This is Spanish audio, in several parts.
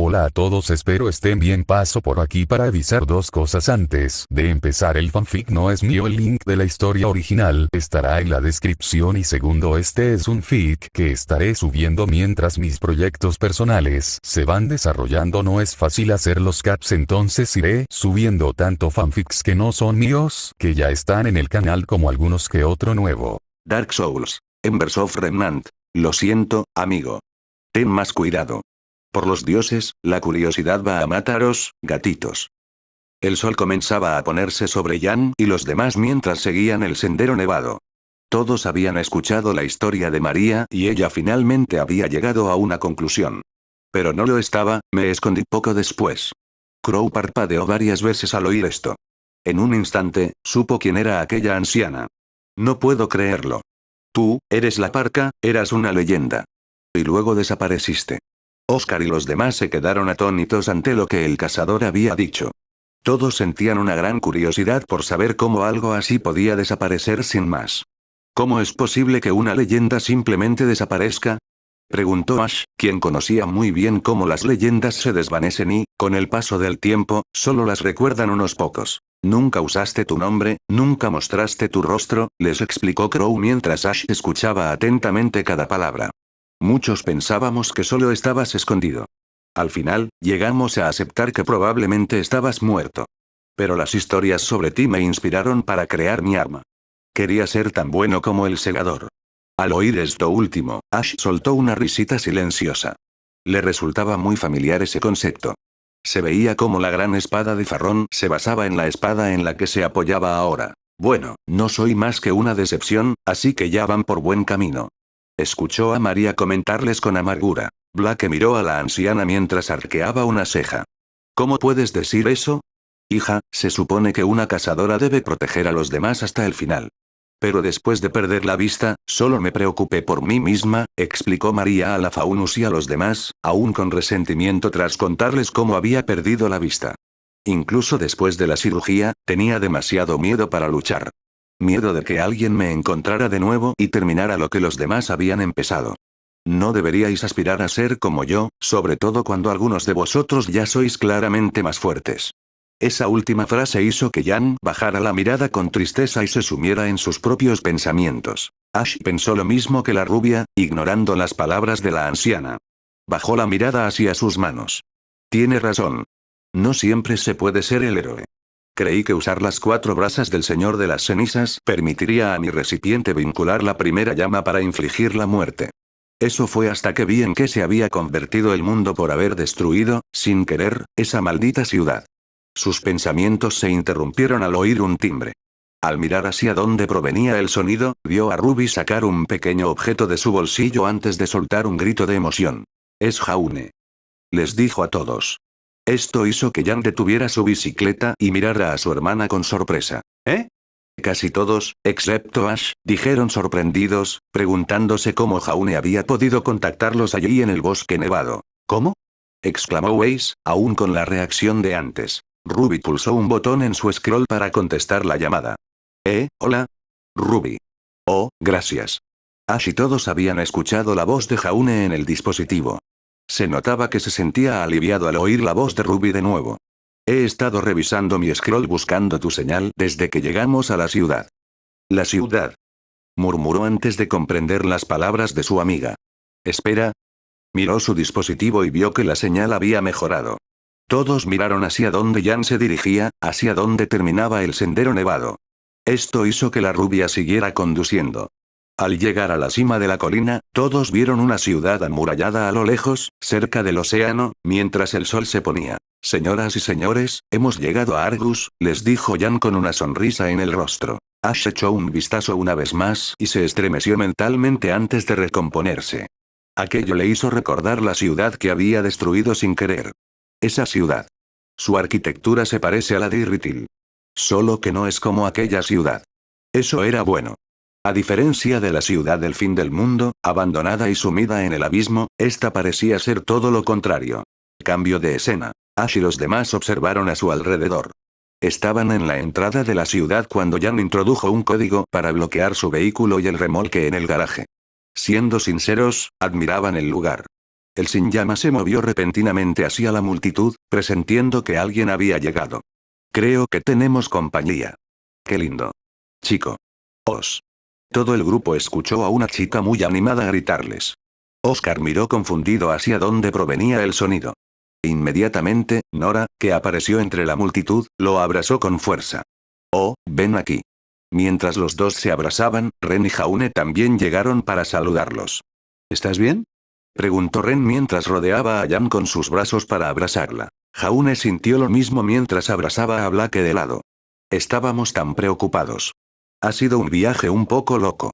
Hola a todos, espero estén bien. Paso por aquí para avisar dos cosas antes de empezar. El fanfic no es mío, el link de la historia original estará en la descripción, y segundo, este es un fic que estaré subiendo mientras mis proyectos personales se van desarrollando. No es fácil hacer los caps, entonces iré subiendo tanto fanfics que no son míos, que ya están en el canal, como algunos que otro nuevo. Dark Souls. Embers of Remnant. Lo siento, amigo. Ten más cuidado. Por los dioses, la curiosidad va a mataros, gatitos. El sol comenzaba a ponerse sobre Jan y los demás mientras seguían el sendero nevado. Todos habían escuchado la historia de María y ella finalmente había llegado a una conclusión. Pero no lo estaba. Me escondí poco después. Crow parpadeó varias veces al oír esto. En un instante, supo quién era aquella anciana. No puedo creerlo. Tú, eres la parca, eras una leyenda. Y luego desapareciste. Oscar y los demás se quedaron atónitos ante lo que el cazador había dicho. Todos sentían una gran curiosidad por saber cómo algo así podía desaparecer sin más. ¿Cómo es posible que una leyenda simplemente desaparezca?, preguntó Ash, quien conocía muy bien cómo las leyendas se desvanecen y, con el paso del tiempo, solo las recuerdan unos pocos. Nunca usaste tu nombre, nunca mostraste tu rostro, les explicó Crow mientras Ash escuchaba atentamente cada palabra. Muchos pensábamos que solo estabas escondido. Al final, llegamos a aceptar que probablemente estabas muerto. Pero las historias sobre ti me inspiraron para crear mi arma. Quería ser tan bueno como el segador. Al oír esto último, Ash soltó una risita silenciosa. Le resultaba muy familiar ese concepto. Se veía como la gran espada de Farrón se basaba en la espada en la que se apoyaba ahora. Bueno, no soy más que una decepción, así que ya van por buen camino. Escuchó a María comentarles con amargura. Blake miró a la anciana mientras arqueaba una ceja. ¿Cómo puedes decir eso? Hija, se supone que una cazadora debe proteger a los demás hasta el final. Pero después de perder la vista, solo me preocupé por mí misma, explicó María a la Faunus y a los demás, aún con resentimiento tras contarles cómo había perdido la vista. Incluso después de la cirugía, tenía demasiado miedo para luchar. Miedo de que alguien me encontrara de nuevo y terminara lo que los demás habían empezado. No deberíais aspirar a ser como yo, sobre todo cuando algunos de vosotros ya sois claramente más fuertes. Esa última frase hizo que Jan bajara la mirada con tristeza y se sumiera en sus propios pensamientos. Ash pensó lo mismo que la rubia, ignorando las palabras de la anciana. Bajó la mirada hacia sus manos. Tiene razón. No siempre se puede ser el héroe. Creí que usar las 4 brasas del Señor de las Cenizas permitiría a mi recipiente vincular la primera llama para infligir la muerte. Eso fue hasta que vi en qué se había convertido el mundo por haber destruido, sin querer, esa maldita ciudad. Sus pensamientos se interrumpieron al oír un timbre. Al mirar hacia dónde provenía el sonido, vio a Ruby sacar un pequeño objeto de su bolsillo antes de soltar un grito de emoción. Es Jaune. Les dijo a todos. Esto hizo que Jan detuviera su bicicleta y mirara a su hermana con sorpresa. ¿Eh? Casi todos, excepto Ash, dijeron sorprendidos, preguntándose cómo Jaune había podido contactarlos allí en el bosque nevado. ¿Cómo?, exclamó Weiss, aún con la reacción de antes. Ruby pulsó un botón en su scroll para contestar la llamada. Hola. Ruby. Oh, gracias. Ash y todos habían escuchado la voz de Jaune en el dispositivo. Se notaba que se sentía aliviado al oír la voz de Ruby de nuevo. He estado revisando mi scroll buscando tu señal desde que llegamos a la ciudad. La ciudad. Murmuró antes de comprender las palabras de su amiga. Espera. Miró su dispositivo y vio que la señal había mejorado. Todos miraron hacia donde Jan se dirigía, hacia donde terminaba el sendero nevado. Esto hizo que la rubia siguiera conduciendo. Al llegar a la cima de la colina, todos vieron una ciudad amurallada a lo lejos, cerca del océano, mientras el sol se ponía. Señoras y señores, hemos llegado a Argus, les dijo Jan con una sonrisa en el rostro. Ash echó un vistazo una vez más y se estremeció mentalmente antes de recomponerse. Aquello le hizo recordar la ciudad que había destruido sin querer. Esa ciudad. Su arquitectura se parece a la de Irritil. Solo que no es como aquella ciudad. Eso era bueno. A diferencia de la ciudad del fin del mundo, abandonada y sumida en el abismo, esta parecía ser todo lo contrario. Cambio de escena. Ash y los demás observaron a su alrededor. Estaban en la entrada de la ciudad cuando Jan introdujo un código para bloquear su vehículo y el remolque en el garaje. Siendo sinceros, admiraban el lugar. El sin llama se movió repentinamente hacia la multitud, presintiendo que alguien había llegado. Creo que tenemos compañía. Qué lindo. Chico. Os. Todo el grupo escuchó a una chica muy animada gritarles. Oscar miró confundido hacia dónde provenía el sonido. Inmediatamente, Nora, que apareció entre la multitud, lo abrazó con fuerza. Oh, ven aquí. Mientras los dos se abrazaban, Ren y Jaune también llegaron para saludarlos. ¿Estás bien?, preguntó Ren mientras rodeaba a Jan con sus brazos para abrazarla. Jaune sintió lo mismo mientras abrazaba a Blake de lado. Estábamos tan preocupados. Ha sido un viaje un poco loco.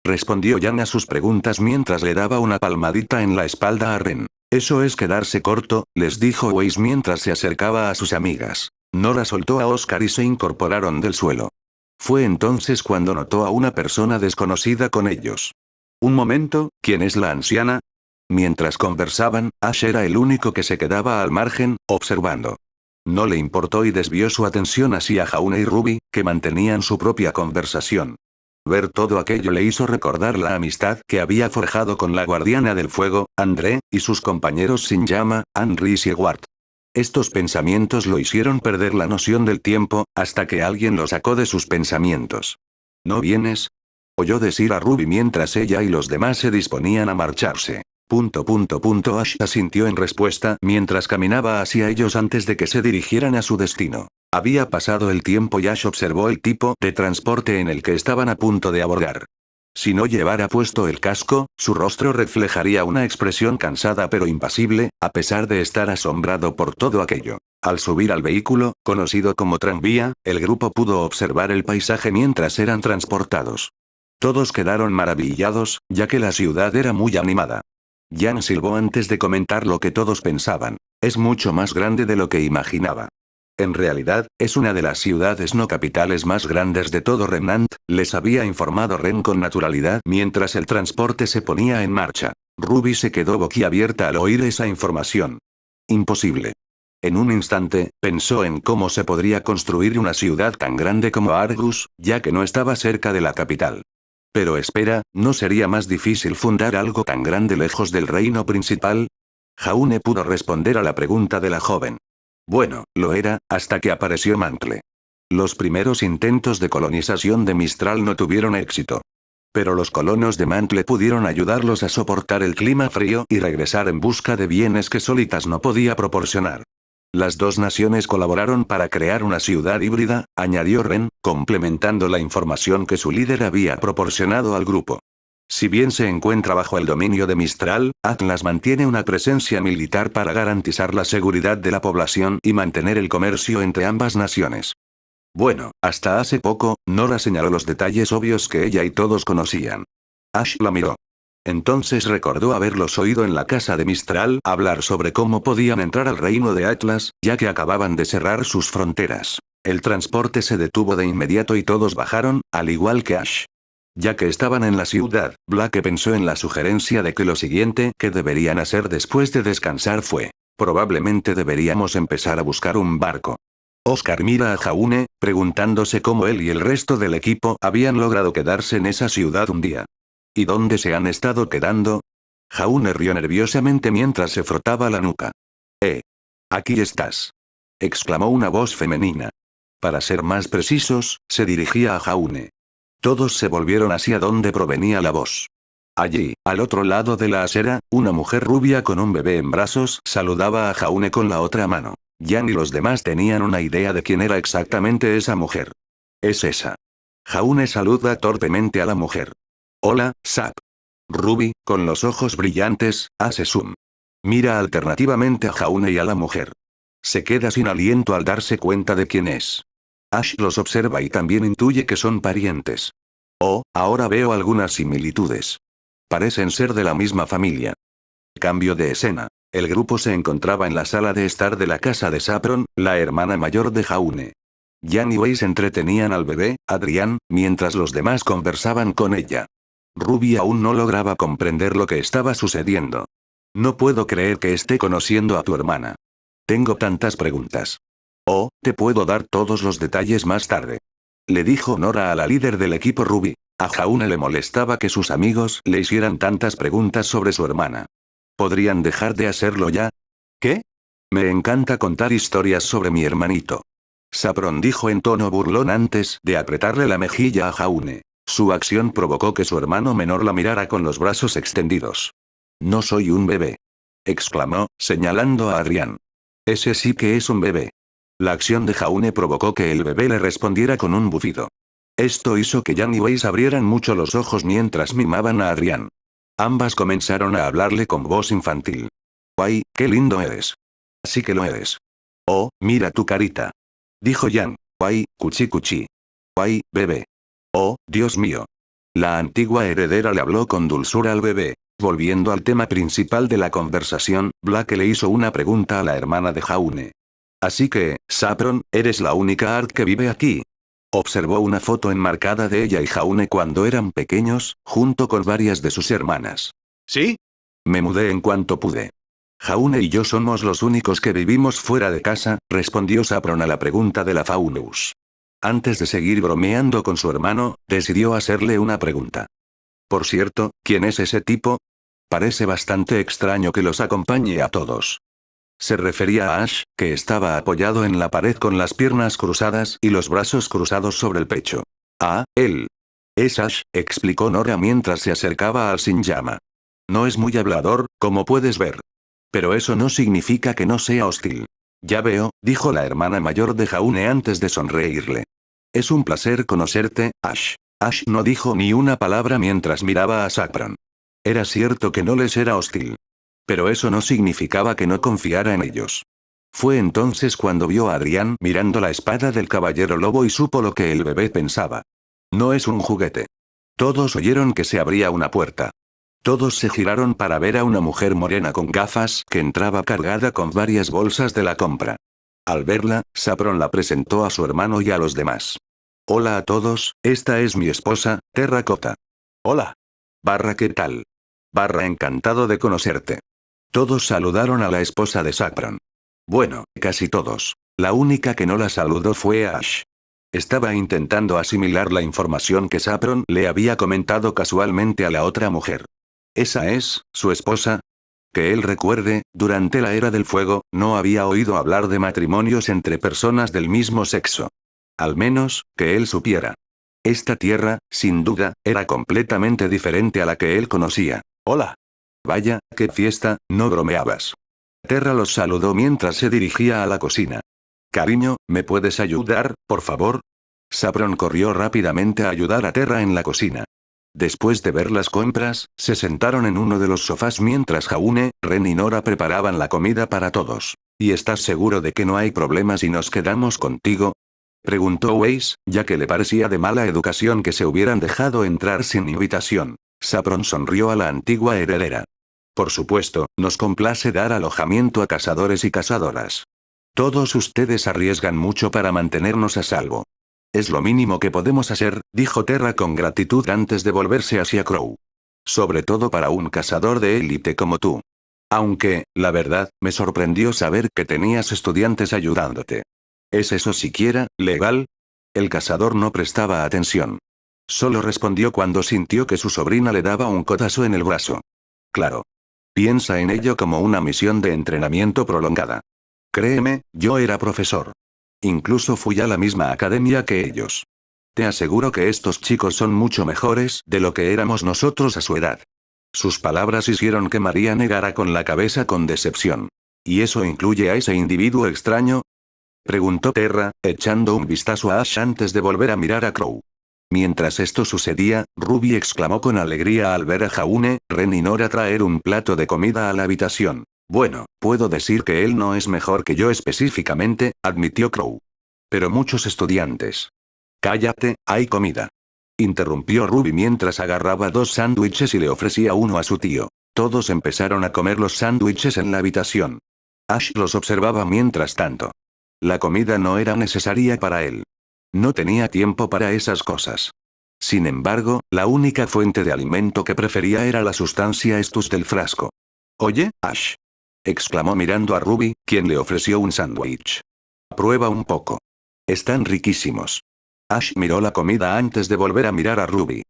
Respondió Jan a sus preguntas mientras le daba una palmadita en la espalda a Ren. Eso es quedarse corto, les dijo Weiss mientras se acercaba a sus amigas. Nora soltó a Oscar y se incorporaron del suelo. Fue entonces cuando notó a una persona desconocida con ellos. Un momento, ¿quién es la anciana? Mientras conversaban, Ash era el único que se quedaba al margen, observando. No le importó y desvió su atención hacia Jaune y Ruby, que mantenían su propia conversación. Ver todo aquello le hizo recordar la amistad que había forjado con la guardiana del fuego, André, y sus compañeros sin llama, Anne-Rhys y Ward. Estos pensamientos lo hicieron perder la noción del tiempo, hasta que alguien lo sacó de sus pensamientos. ¿No vienes?, oyó decir a Ruby mientras ella y los demás se disponían a marcharse. Ash asintió en respuesta mientras caminaba hacia ellos antes de que se dirigieran a su destino. Había pasado el tiempo y Ash observó el tipo de transporte en el que estaban a punto de abordar. Si no llevara puesto el casco, su rostro reflejaría una expresión cansada pero impasible, a pesar de estar asombrado por todo aquello. Al subir al vehículo, conocido como tranvía, el grupo pudo observar el paisaje mientras eran transportados. Todos quedaron maravillados, ya que la ciudad era muy animada. Jan silbó antes de comentar lo que todos pensaban. Es mucho más grande de lo que imaginaba. En realidad, es una de las ciudades no capitales más grandes de todo Remnant, les había informado Ren con naturalidad mientras el transporte se ponía en marcha. Ruby se quedó boquiabierta al oír esa información. Imposible. En un instante, pensó en cómo se podría construir una ciudad tan grande como Argus, ya que no estaba cerca de la capital. Pero espera, ¿no sería más difícil fundar algo tan grande lejos del reino principal? Jaune pudo responder a la pregunta de la joven. Bueno, lo era, hasta que apareció Mantle. Los primeros intentos de colonización de Mistral no tuvieron éxito. Pero los colonos de Mantle pudieron ayudarlos a soportar el clima frío y regresar en busca de bienes que Solitas no podía proporcionar. Las dos naciones colaboraron para crear una ciudad híbrida, añadió Ren, complementando la información que su líder había proporcionado al grupo. Si bien se encuentra bajo el dominio de Mistral, Atlas mantiene una presencia militar para garantizar la seguridad de la población y mantener el comercio entre ambas naciones. Bueno, hasta hace poco, Nora señaló los detalles obvios que ella y todos conocían. Ash la miró. Entonces recordó haberlos oído en la casa de Mistral hablar sobre cómo podían entrar al reino de Atlas, ya que acababan de cerrar sus fronteras. El transporte se detuvo de inmediato y todos bajaron, al igual que Ash. Ya que estaban en la ciudad, Blake pensó en la sugerencia de que lo siguiente que deberían hacer después de descansar fue: probablemente deberíamos empezar a buscar un barco. Oscar mira a Jaune, preguntándose cómo él y el resto del equipo habían logrado quedarse en esa ciudad un día. ¿Y dónde se han estado quedando? Jaune rió nerviosamente mientras se frotaba la nuca. Aquí estás, exclamó una voz femenina. Para ser más precisos, se dirigía a Jaune. Todos se volvieron hacia donde provenía la voz. Allí, al otro lado de la acera, una mujer rubia con un bebé en brazos saludaba a Jaune con la otra mano. Jan y los demás tenían una idea de quién era exactamente esa mujer. Es esa. Jaune saluda torpemente a la mujer. Hola, Sap. Ruby, con los ojos brillantes, hace zoom. Mira alternativamente a Jaune y a la mujer. Se queda sin aliento al darse cuenta de quién es. Ash los observa y también intuye que son parientes. Oh, ahora veo algunas similitudes. Parecen ser de la misma familia. Cambio de escena. El grupo se encontraba en la sala de estar de la casa de Saffron, la hermana mayor de Jaune. Jan y Weiss entretenían al bebé, Adrián, mientras los demás conversaban con ella. Ruby aún no lograba comprender lo que estaba sucediendo. No puedo creer que esté conociendo a tu hermana. Tengo tantas preguntas. Oh, te puedo dar todos los detalles más tarde. Le dijo Nora a la líder del equipo Ruby. A Jaune le molestaba que sus amigos le hicieran tantas preguntas sobre su hermana. ¿Podrían dejar de hacerlo ya? ¿Qué? Me encanta contar historias sobre mi hermanito. Saffron dijo en tono burlón antes de apretarle la mejilla a Jaune. Su acción provocó que su hermano menor la mirara con los brazos extendidos. No soy un bebé. Exclamó, señalando a Adrián. Ese sí que es un bebé. La acción de Jaune provocó que el bebé le respondiera con un bufido. Esto hizo que Jan y Weiss abrieran mucho los ojos mientras mimaban a Adrián. Ambas comenzaron a hablarle con voz infantil. ¡Ay, qué lindo eres! Así que lo eres. Oh, mira tu carita. Dijo Jan. ¡Ay, cuchi cuchi! ¡Ay, bebé! Oh, Dios mío. La antigua heredera le habló con dulzura al bebé. Volviendo al tema principal de la conversación, Blake le hizo una pregunta a la hermana de Jaune. Así que, Saffron, ¿eres la única Art que vive aquí? Observó una foto enmarcada de ella y Jaune cuando eran pequeños, junto con varias de sus hermanas. ¿Sí? Me mudé en cuanto pude. Jaune y yo somos los únicos que vivimos fuera de casa, respondió Saffron a la pregunta de la Faunus. Antes de seguir bromeando con su hermano, decidió hacerle una pregunta. Por cierto, ¿quién es ese tipo? Parece bastante extraño que los acompañe a todos. Se refería a Ash, que estaba apoyado en la pared con las piernas cruzadas y los brazos cruzados sobre el pecho. Ah, él. Es Ash, explicó Nora mientras se acercaba al sin llama. No es muy hablador, como puedes ver. Pero eso no significa que no sea hostil. Ya veo, dijo la hermana mayor de Jaune antes de sonreírle. Es un placer conocerte, Ash. Ash no dijo ni una palabra mientras miraba a Saffron. Era cierto que no les era hostil. Pero eso no significaba que no confiara en ellos. Fue entonces cuando vio a Adrián mirando la espada del caballero lobo y supo lo que el bebé pensaba. No es un juguete. Todos oyeron que se abría una puerta. Todos se giraron para ver a una mujer morena con gafas que entraba cargada con varias bolsas de la compra. Al verla, Saffron la presentó a su hermano y a los demás. Hola a todos, esta es mi esposa, Terracota. Hola. ¿Qué tal? Encantado de conocerte. Todos saludaron a la esposa de Saffron. Bueno, casi todos. La única que no la saludó fue Ash. Estaba intentando asimilar la información que Saffron le había comentado casualmente a la otra mujer. ¿Esa es, su esposa? Que él recuerde, durante la Era del Fuego, no había oído hablar de matrimonios entre personas del mismo sexo. Al menos, que él supiera. Esta tierra, sin duda, era completamente diferente a la que él conocía. Hola. Vaya, qué fiesta, no bromeabas. Terra los saludó mientras se dirigía a la cocina. Cariño, ¿me puedes ayudar, por favor? Saffron corrió rápidamente a ayudar a Terra en la cocina. Después de ver las compras, se sentaron en uno de los sofás mientras Jaune, Ren y Nora preparaban la comida para todos. ¿Y estás seguro de que no hay problemas si nos quedamos contigo? Preguntó Weiss, ya que le parecía de mala educación que se hubieran dejado entrar sin invitación. Saffron sonrió a la antigua heredera. Por supuesto, nos complace dar alojamiento a cazadores y cazadoras. Todos ustedes arriesgan mucho para mantenernos a salvo. Es lo mínimo que podemos hacer, dijo Terra con gratitud antes de volverse hacia Crow. Sobre todo para un cazador de élite como tú. Aunque, la verdad, me sorprendió saber que tenías estudiantes ayudándote. ¿Es eso siquiera legal? El cazador no prestaba atención. Solo respondió cuando sintió que su sobrina le daba un codazo en el brazo. Claro. Piensa en ello como una misión de entrenamiento prolongada. Créeme, yo era profesor. Incluso fui a la misma academia que ellos. Te aseguro que estos chicos son mucho mejores de lo que éramos nosotros a su edad. Sus palabras hicieron que María negara con la cabeza con decepción. ¿Y eso incluye a ese individuo extraño? Preguntó Terra, echando un vistazo a Ash antes de volver a mirar a Crow. Mientras esto sucedía, Ruby exclamó con alegría al ver a Jaune, Ren y Nora traer un plato de comida a la habitación. Bueno, puedo decir que él no es mejor que yo específicamente, admitió Crow. Pero muchos estudiantes. Cállate, hay comida. Interrumpió Ruby mientras agarraba 2 sándwiches y le ofrecía uno a su tío. Todos empezaron a comer los sándwiches en la habitación. Ash los observaba mientras tanto. La comida no era necesaria para él. No tenía tiempo para esas cosas. Sin embargo, la única fuente de alimento que prefería era la sustancia estus del frasco. Oye, Ash. Exclamó mirando a Ruby, quien le ofreció un sándwich. Prueba un poco. Están riquísimos. Ash miró la comida antes de volver a mirar a Ruby.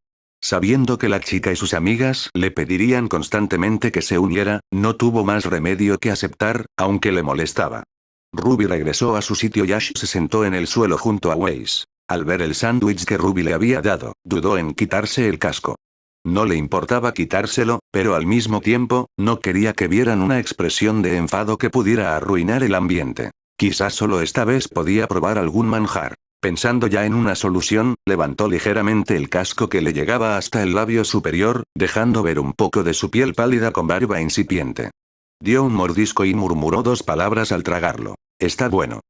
Sabiendo que la chica y sus amigas le pedirían constantemente que se uniera, no tuvo más remedio que aceptar, aunque le molestaba. Ruby regresó a su sitio y Ash se sentó en el suelo junto a Waze. Al ver el sándwich que Ruby le había dado, dudó en quitarse el casco. No le importaba quitárselo, pero al mismo tiempo, no quería que vieran una expresión de enfado que pudiera arruinar el ambiente. Quizás solo esta vez podía probar algún manjar. Pensando ya en una solución, levantó ligeramente el casco que le llegaba hasta el labio superior, dejando ver un poco de su piel pálida con barba incipiente. Dio un mordisco y murmuró 2 palabras al tragarlo. Está bueno.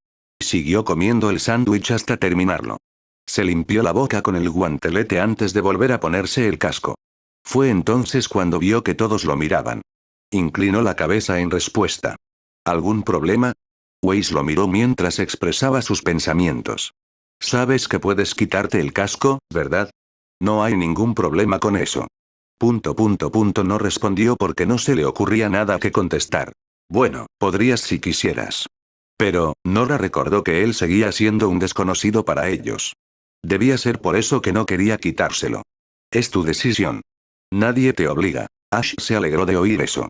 Siguió comiendo el sándwich hasta terminarlo. Se limpió la boca con el guantelete antes de volver a ponerse el casco. Fue entonces cuando vio que todos lo miraban. Inclinó la cabeza en respuesta. ¿Algún problema? Waze lo miró mientras expresaba sus pensamientos. Sabes que puedes quitarte el casco, ¿verdad? No hay ningún problema con eso. No respondió porque no se le ocurría nada que contestar. Bueno, podrías si quisieras. Pero, Nora recordó que él seguía siendo un desconocido para ellos. Debía ser por eso que no quería quitárselo. Es tu decisión. Nadie te obliga. Ash se alegró de oír eso.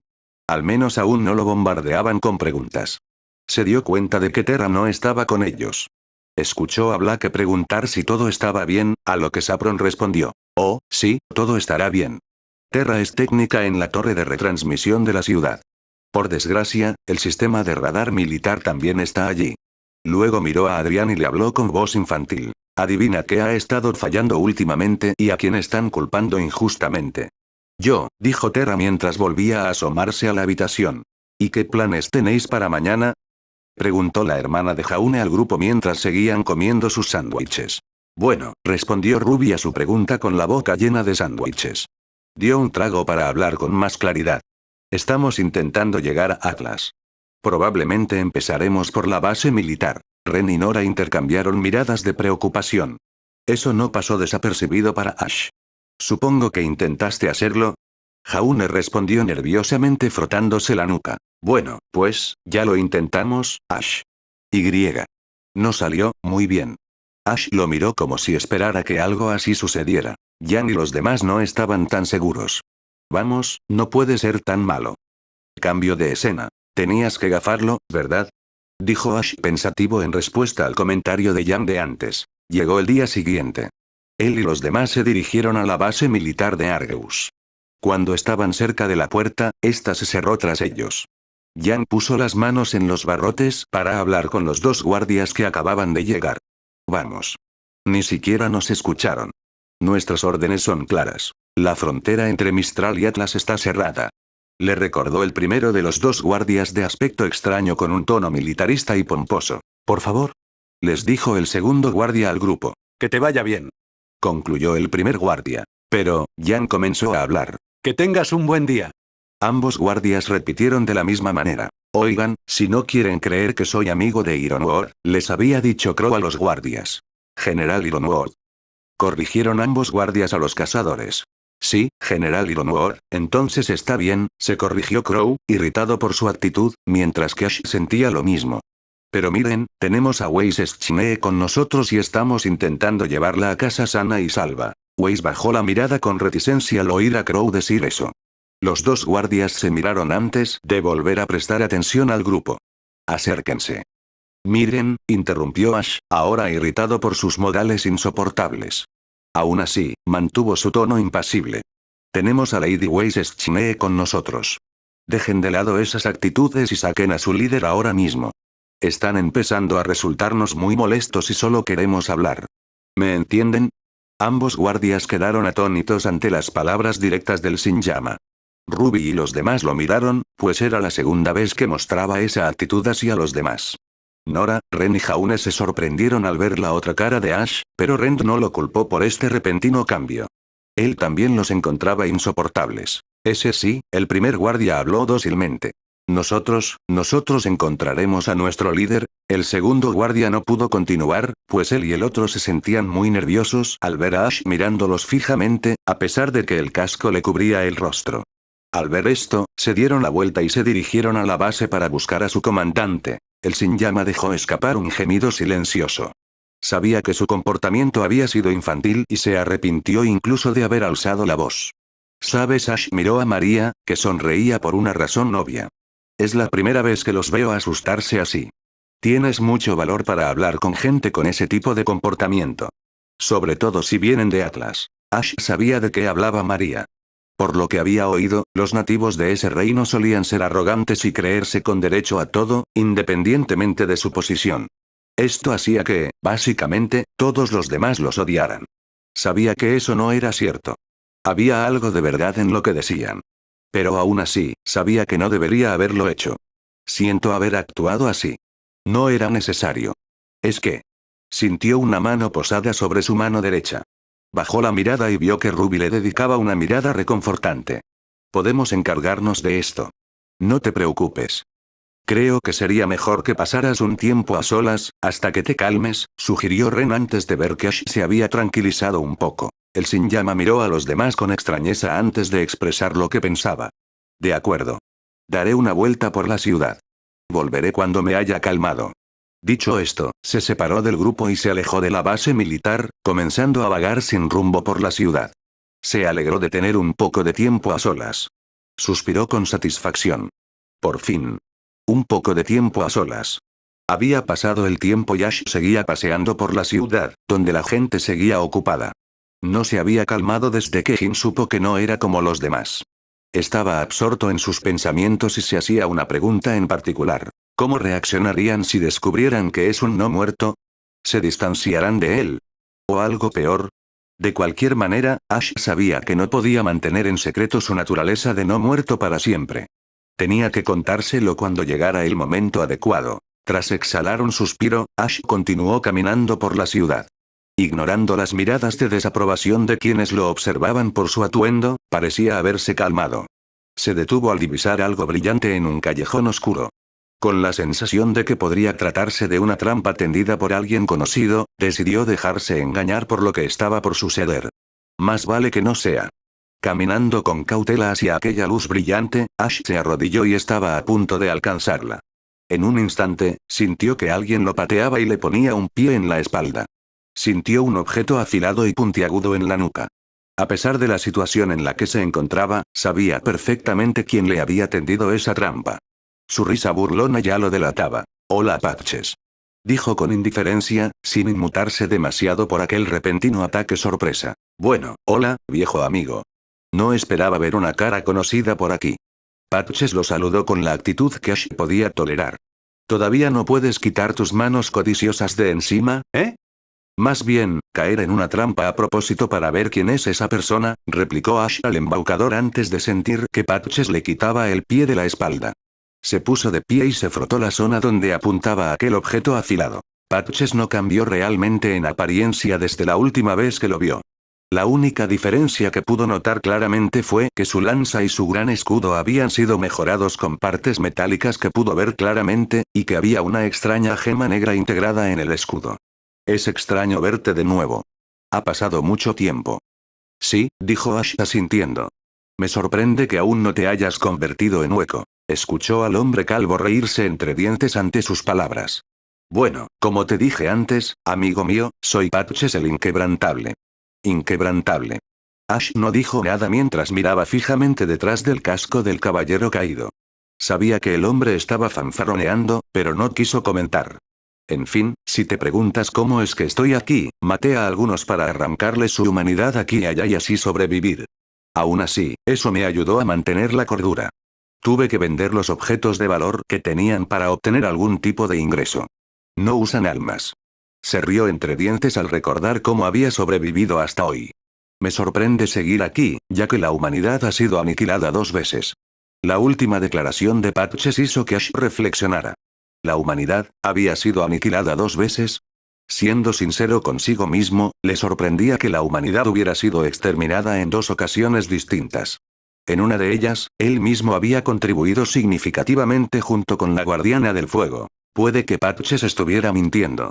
Al menos aún no lo bombardeaban con preguntas. Se dio cuenta de que Terra no estaba con ellos. Escuchó a Blake preguntar si todo estaba bien, a lo que Saffron respondió. Oh, sí, todo estará bien. Terra es técnica en la torre de retransmisión de la ciudad. Por desgracia, el sistema de radar militar también está allí. Luego miró a Adrián y le habló con voz infantil. Adivina qué ha estado fallando últimamente y a quién están culpando injustamente. Yo, dijo Terra mientras volvía a asomarse a la habitación. ¿Y qué planes tenéis para mañana? Preguntó la hermana de Jaune al grupo mientras seguían comiendo sus sándwiches. Bueno, respondió Ruby a su pregunta con la boca llena de sándwiches. Dio un trago para hablar con más claridad. Estamos intentando llegar a Atlas. Probablemente empezaremos por la base militar. Ren y Nora intercambiaron miradas de preocupación. Eso no pasó desapercibido para Ash. Supongo que intentaste hacerlo. Jaune respondió nerviosamente frotándose la nuca. Bueno, pues, ya lo intentamos, Ash. No salió, muy bien. Ash lo miró como si esperara que algo así sucediera. Jan y los demás no estaban tan seguros. Vamos, no puede ser tan malo. Cambio de escena. Tenías que gafarlo, ¿verdad? Dijo Ash pensativo en respuesta al comentario de Jan de antes. Llegó el día siguiente. Él y los demás se dirigieron a la base militar de Argeus. Cuando estaban cerca de la puerta, esta se cerró tras ellos. Jan puso las manos en los barrotes para hablar con los 2 guardias que acababan de llegar. Vamos. Ni siquiera nos escucharon. Nuestras órdenes son claras. La frontera entre Mistral y Atlas está cerrada. Le recordó el primero de los 2 guardias de aspecto extraño con un tono militarista y pomposo. Por favor. Les dijo el segundo guardia al grupo. Que te vaya bien. Concluyó el primer guardia. Pero, Jan comenzó a hablar. Que tengas un buen día. Ambos guardias repitieron de la misma manera. Oigan, si no quieren creer que soy amigo de Ironwood, les había dicho Crow a los guardias. General Ironwood. Corrigieron ambos guardias a los cazadores. Sí, General Ironwood, entonces está bien, se corrigió Crow, irritado por su actitud, mientras que Ash sentía lo mismo. Pero miren, tenemos a Waze Schnee con nosotros y estamos intentando llevarla a casa sana y salva. Waze bajó la mirada con reticencia al oír a Crow decir eso. Los 2 guardias se miraron antes de volver a prestar atención al grupo. Acérquense. Miren, interrumpió Ash, ahora irritado por sus modales insoportables. Aún así, mantuvo su tono impasible. Tenemos a Lady Waze Schnee con nosotros. Dejen de lado esas actitudes y saquen a su líder ahora mismo. Están empezando a resultarnos muy molestos y solo queremos hablar. ¿Me entienden? Ambos guardias quedaron atónitos ante las palabras directas del Sin Llama. Ruby y los demás lo miraron, pues era la segunda vez que mostraba esa actitud hacia los demás. Nora, Ren y Jaune se sorprendieron al ver la otra cara de Ash, pero Ren no lo culpó por este repentino cambio. Él también los encontraba insoportables. Ese sí, el primer guardia habló dócilmente. Nosotros encontraremos a nuestro líder. El segundo guardia no pudo continuar, pues él y el otro se sentían muy nerviosos al ver a Ash mirándolos fijamente, a pesar de que el casco le cubría el rostro. Al ver esto, se dieron la vuelta y se dirigieron a la base para buscar a su comandante. El Sin Llama dejó escapar un gemido silencioso. Sabía que su comportamiento había sido infantil y se arrepintió incluso de haber alzado la voz. ¿Sabes? Ash miró a María, que sonreía por una razón obvia. Es la primera vez que los veo asustarse así. Tienes mucho valor para hablar con gente con ese tipo de comportamiento. Sobre todo si vienen de Atlas. Ash sabía de qué hablaba María. Por lo que había oído, los nativos de ese reino solían ser arrogantes y creerse con derecho a todo, independientemente de su posición. Esto hacía que, básicamente, todos los demás los odiaran. Sabía que eso no era cierto. Había algo de verdad en lo que decían. Pero aún así, sabía que no debería haberlo hecho. Siento haber actuado así. No era necesario. Es que... Sintió una mano posada sobre su mano derecha. Bajó la mirada y vio que Ruby le dedicaba una mirada reconfortante. Podemos encargarnos de esto. No te preocupes. Creo que sería mejor que pasaras un tiempo a solas, hasta que te calmes, sugirió Ren antes de ver que Ash se había tranquilizado un poco. El sin llama miró a los demás con extrañeza antes de expresar lo que pensaba. De acuerdo. Daré una vuelta por la ciudad. Volveré cuando me haya calmado. Dicho esto, se separó del grupo y se alejó de la base militar, comenzando a vagar sin rumbo por la ciudad. Se alegró de tener un poco de tiempo a solas. Suspiró con satisfacción. Por fin. Un poco de tiempo a solas. Había pasado el tiempo y Ash seguía paseando por la ciudad, donde la gente seguía ocupada. No se había calmado desde que Jin supo que no era como los demás. Estaba absorto en sus pensamientos y se hacía una pregunta en particular. ¿Cómo reaccionarían si descubrieran que es un no muerto? ¿Se distanciarán de él? ¿O algo peor? De cualquier manera, Ash sabía que no podía mantener en secreto su naturaleza de no muerto para siempre. Tenía que contárselo cuando llegara el momento adecuado. Tras exhalar un suspiro, Ash continuó caminando por la ciudad. Ignorando las miradas de desaprobación de quienes lo observaban por su atuendo, parecía haberse calmado. Se detuvo al divisar algo brillante en un callejón oscuro. Con la sensación de que podría tratarse de una trampa tendida por alguien conocido, decidió dejarse engañar por lo que estaba por suceder. Más vale que no sea. Caminando con cautela hacia aquella luz brillante, Ash se arrodilló y estaba a punto de alcanzarla. En un instante, sintió que alguien lo pateaba y le ponía un pie en la espalda. Sintió un objeto afilado y puntiagudo en la nuca. A pesar de la situación en la que se encontraba, sabía perfectamente quién le había tendido esa trampa. Su risa burlona ya lo delataba. «Hola Patches», dijo con indiferencia, sin inmutarse demasiado por aquel repentino ataque sorpresa. «Bueno, hola, viejo amigo. No esperaba ver una cara conocida por aquí». Patches lo saludó con la actitud que Ash podía tolerar. «¿Todavía no puedes quitar tus manos codiciosas de encima, eh?» «Más bien, caer en una trampa a propósito para ver quién es esa persona», replicó Ash al embaucador antes de sentir que Patches le quitaba el pie de la espalda. Se puso de pie y se frotó la zona donde apuntaba aquel objeto afilado. Patches no cambió realmente en apariencia desde la última vez que lo vio. La única diferencia que pudo notar claramente fue que su lanza y su gran escudo habían sido mejorados con partes metálicas que pudo ver claramente, y que había una extraña gema negra integrada en el escudo. «Es extraño verte de nuevo. Ha pasado mucho tiempo». «Sí», dijo Ash asintiendo. «Me sorprende que aún no te hayas convertido en hueco». Escuchó al hombre calvo reírse entre dientes ante sus palabras. «Bueno, como te dije antes, amigo mío, soy Patches el Inquebrantable». «Inquebrantable». Ash no dijo nada mientras miraba fijamente detrás del casco del caballero caído. Sabía que el hombre estaba fanfarroneando, pero no quiso comentar. «En fin, si te preguntas cómo es que estoy aquí, maté a algunos para arrancarles su humanidad aquí y allá y así sobrevivir. Aún así, eso me ayudó a mantener la cordura. Tuve que vender los objetos de valor que tenían para obtener algún tipo de ingreso. No usan almas». Se rió entre dientes al recordar cómo había sobrevivido hasta hoy. «Me sorprende seguir aquí, ya que la humanidad ha sido aniquilada 2 veces». La última declaración de Patches hizo que Ash reflexionara. ¿La humanidad había sido aniquilada 2 veces? Siendo sincero consigo mismo, le sorprendía que la humanidad hubiera sido exterminada en 2 ocasiones distintas. En una de ellas, él mismo había contribuido significativamente junto con la Guardiana del Fuego. Puede que Patches estuviera mintiendo.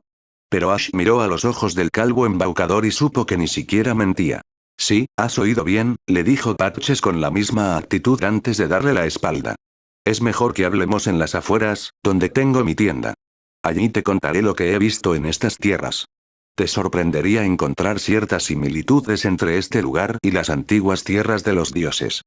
Pero Ash miró a los ojos del calvo embaucador y supo que ni siquiera mentía. «Sí, has oído bien», le dijo Patches con la misma actitud antes de darle la espalda. «Es mejor que hablemos en las afueras, donde tengo mi tienda. Allí te contaré lo que he visto en estas tierras». Te sorprendería encontrar ciertas similitudes entre este lugar y las antiguas tierras de los dioses.